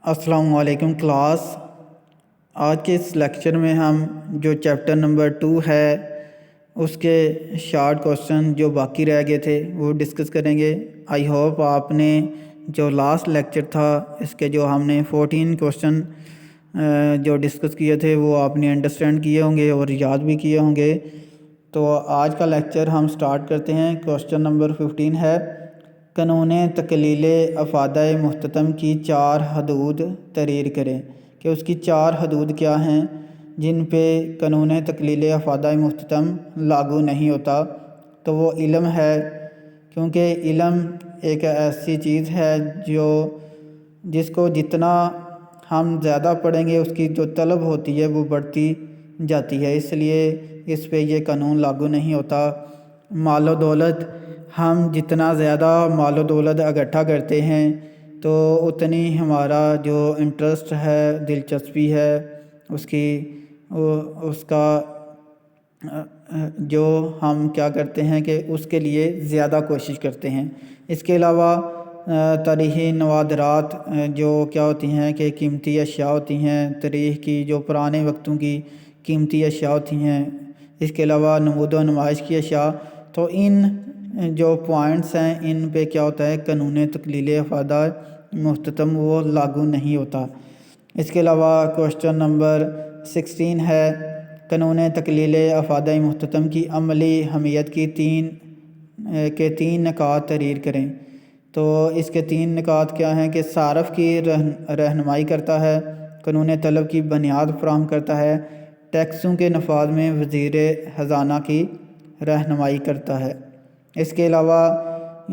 السلام علیکم کلاس۔ آج کے اس لیکچر میں ہم جو چیپٹر نمبر 2 ہے اس کے شارٹ کوسچن جو باقی رہ گئے تھے وہ ڈسکس کریں گے۔ آئی ہوپ آپ نے جو لاسٹ لیکچر تھا اس کے جو ہم نے 14 کوسچن جو ڈسکس کیے تھے وہ آپ نے انڈرسٹینڈ کیے ہوں گے اور یاد بھی کیے ہوں گے۔ تو آج کا لیکچر ہم سٹارٹ کرتے ہیں۔ کوسچن نمبر 15 ہے، قانون تکلیل افادہ محتتم کی 4 حدود تحریر کریں کہ اس کی 4 حدود کیا ہیں جن پہ قانون تکلیل افادہ محتتم لاگو نہیں ہوتا۔ تو وہ علم ہے، کیونکہ علم ایک ایسی چیز ہے جس کو جتنا ہم زیادہ پڑھیں گے اس کی جو طلب ہوتی ہے وہ بڑھتی جاتی ہے، اس لیے اس پہ یہ قانون لاگو نہیں ہوتا۔ مال و دولت، ہم جتنا زیادہ مال و دولت اکٹھا کرتے ہیں تو اتنی ہمارا جو انٹرسٹ ہے، دلچسپی ہے اس کا جو ہم کیا کرتے ہیں کہ اس کے لیے زیادہ کوشش کرتے ہیں۔ اس کے علاوہ تاریخی نوادرات جو کیا ہوتی ہیں کہ قیمتی اشیاء ہوتی ہیں، تاریخ کی جو پرانے وقتوں کی قیمتی اشیاء ہوتی ہیں، اس کے علاوہ نمود و نمائش کی اشیاء، تو ان جو پوائنٹس ہیں ان پہ کیا ہوتا ہے قانون تکلیل افادہ محتتم وہ لاگو نہیں ہوتا۔ اس کے علاوہ کوسچن نمبر 16 ہے، قانون تکلیل افادہ محتتم کی عملی اہمیت کی 3 نکات تحریر کریں۔ تو اس کے 3 نکات کیا ہیں کہ صارف کی رہنمائی کرتا ہے، قانون طلب کی بنیاد فراہم کرتا ہے، ٹیکسوں کے نفاذ میں وزیر خزانہ کی رہنمائی کرتا ہے۔ اس کے علاوہ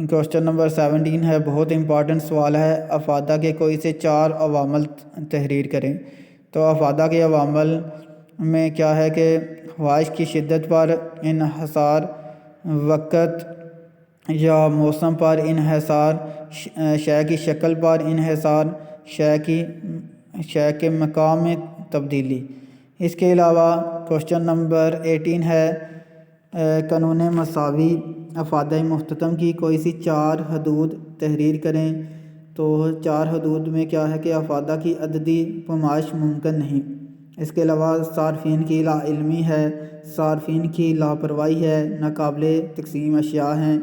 کوسچن نمبر 17 ہے، بہت امپورٹنٹ سوال ہے، افادہ کے کوئی سے 4 عوامل تحریر کریں۔ تو افادہ کے عوامل میں کیا ہے کہ خواہش کی شدت پر انحصار، وقت یا موسم پر انحصار، شے کی شکل پر انحصار، شے کے مقام میں تبدیلی۔ اس کے علاوہ کوسچن نمبر 18 ہے، قانون مساوی افادہ محتتم کی کوئی سی 4 حدود تحریر کریں۔ تو 4 حدود میں کیا ہے کہ افادہ کی عددی پیمائش ممکن نہیں۔ اس کے علاوہ صارفین کی لا علمی ہے، صارفین کی لاپرواہی ہے، ناقابل تقسیم اشیاء ہیں،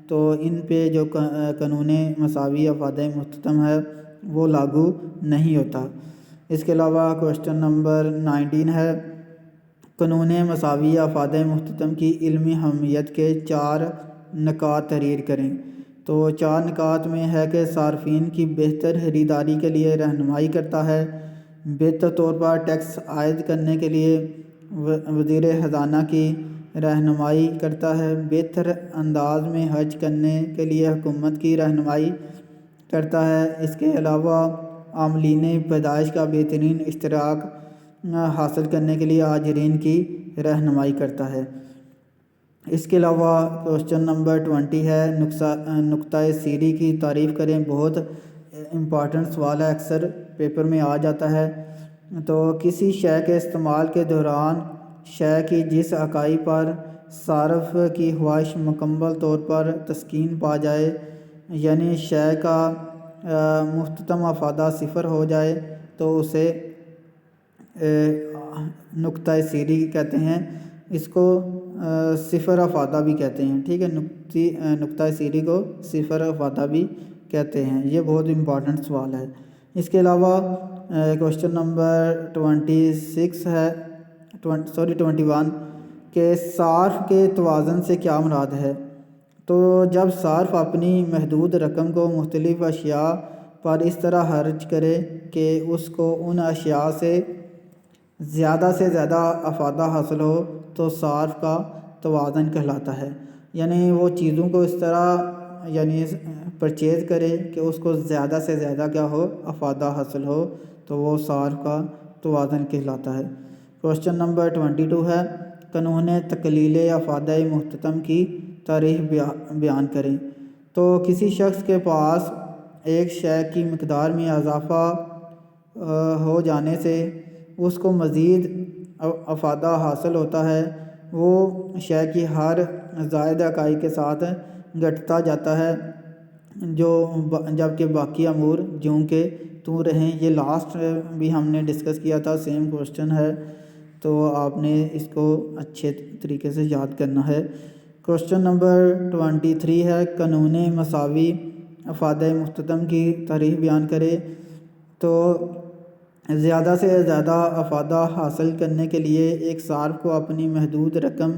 تو ان پہ جو قانون مساوی افادہ محتتم ہے وہ لاگو نہیں ہوتا۔ اس کے علاوہ کوسچن نمبر 19 ہے، قانون مساوی افادہ محتتم کی علمی اہمیت کے 4 نکات تحریر کریں۔ تو 4 نکات میں ہے کہ صارفین کی بہتر خریداری کے لیے رہنمائی کرتا ہے، بہتر طور پر ٹیکس عائد کرنے کے لیے وزیر خزانہ کی رہنمائی کرتا ہے، بہتر انداز میں خرچ کرنے کے لیے حکومت کی رہنمائی کرتا ہے۔ اس کے علاوہ عاملین پیدائش کا بہترین اشتراک حاصل کرنے کے لیے آجرین کی رہنمائی کرتا ہے۔ اس کے علاوہ کوسچن نمبر 20 ہے، نقطۂ سیری کی تعریف کریں۔ بہت امپورٹنٹ سوال ہے، اکثر پیپر میں آ جاتا ہے۔ تو کسی شے کے استعمال کے دوران شے کی جس اکائی پر صارف کی خواہش مکمل طور پر تسکین پا جائے، یعنی شے کا محتتم افادہ 0 ہو جائے تو اسے نقطۂ سیری کہتے ہیں، اس کو 0 افادہ بھی کہتے ہیں، ٹھیک ہے، نقطۂ سیری کو 0 افادہ بھی کہتے ہیں۔ یہ بہت امپورٹنٹ سوال ہے۔ اس کے علاوہ کوسچن نمبر 21 کہ صارف کے توازن سے کیا مراد ہے۔ تو جب صارف اپنی محدود رقم کو مختلف اشیاء پر اس طرح خرچ کرے کہ اس کو ان اشیاء سے زیادہ افادہ حاصل ہو تو صارف کا توازن کہلاتا ہے۔ یعنی وہ چیزوں کو اس طرح پرچیز کرے کہ اس کو زیادہ سے زیادہ کیا ہو، افادہ حاصل ہو، تو وہ صارف کا توازن کہلاتا ہے۔ کوسچن نمبر 22 ہے، قانون تکلیل افادہ محتتم کی تعریف بیان کریں۔ تو کسی شخص کے پاس ایک شے کی مقدار میں اضافہ ہو جانے سے اس کو مزید افادہ حاصل ہوتا ہے، وہ شے کی ہر زائد اکائی کے ساتھ گھٹتا جاتا ہے، جبکہ باقی امور جوں کے تو رہیں، یہ لاسٹ بھی ہم نے ڈسکس کیا تھا، سیم کوشچن ہے، تو آپ نے اس کو اچھے طریقے سے یاد کرنا ہے۔ کوشچن نمبر 23 ہے، قانون مساوی افادہ مختتم کی تعریف بیان کرے۔ تو زیادہ سے زیادہ افادہ حاصل کرنے کے لیے ایک صارف کو اپنی محدود رقم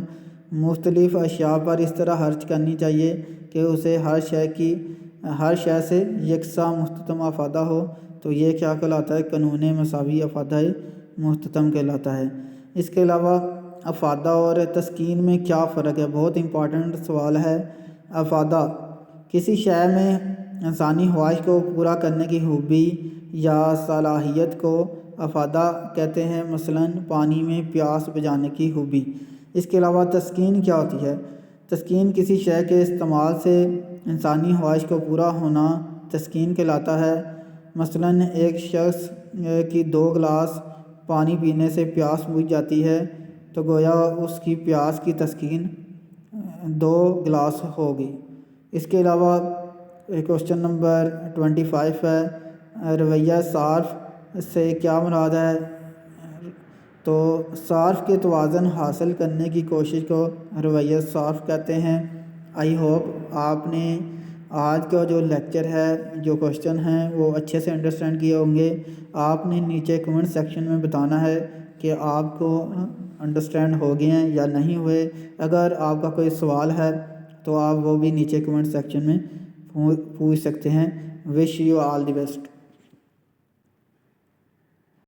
مختلف اشیاء پر اس طرح خرچ کرنی چاہیے کہ اسے ہر شے سے یکساں مختتم افادہ ہو۔ تو یہ کیا کہلاتا ہے؟ قانون مساوی افادہ مختتم کہلاتا ہے۔ اس کے علاوہ افادہ اور تسکین میں کیا فرق ہے؟ بہت امپورٹنٹ سوال ہے۔ افادہ کسی شے میں انسانی خواہش کو پورا کرنے کی خوبی یا صلاحیت کو افادہ کہتے ہیں، مثلاً پانی میں پیاس بجھانے کی خوبی۔ اس کے علاوہ تسکین کیا ہوتی ہے؟ تسکین کسی شے کے استعمال سے انسانی خواہش کو پورا ہونا تسکین کہلاتا ہے۔ مثلاً ایک شخص کی 2 گلاس پانی پینے سے پیاس بجھ جاتی ہے، تو گویا اس کی پیاس کی تسکین 2 گلاس ہوگی۔ اس کے علاوہ کوشچن نمبر 25 ہے، رویہ صارف سے کیا مراد ہے؟ تو صارف کے توازن حاصل کرنے کی کوشش کو رویہ صارف کہتے ہیں۔ آئی ہوپ آپ نے آج کا جو لیکچر ہے، جو کوشچن ہیں، وہ اچھے سے انڈرسٹینڈ کیے ہوں گے۔ آپ نے نیچے کمنٹ سیکشن میں بتانا ہے کہ آپ کو انڈرسٹینڈ ہو گئے ہیں یا نہیں ہوئے۔ اگر آپ کا کوئی سوال ہے تو آپ وہ بھی نیچے کمنٹ سیکشن میں پوچھ سکتے ہیں۔ Wish you all the best.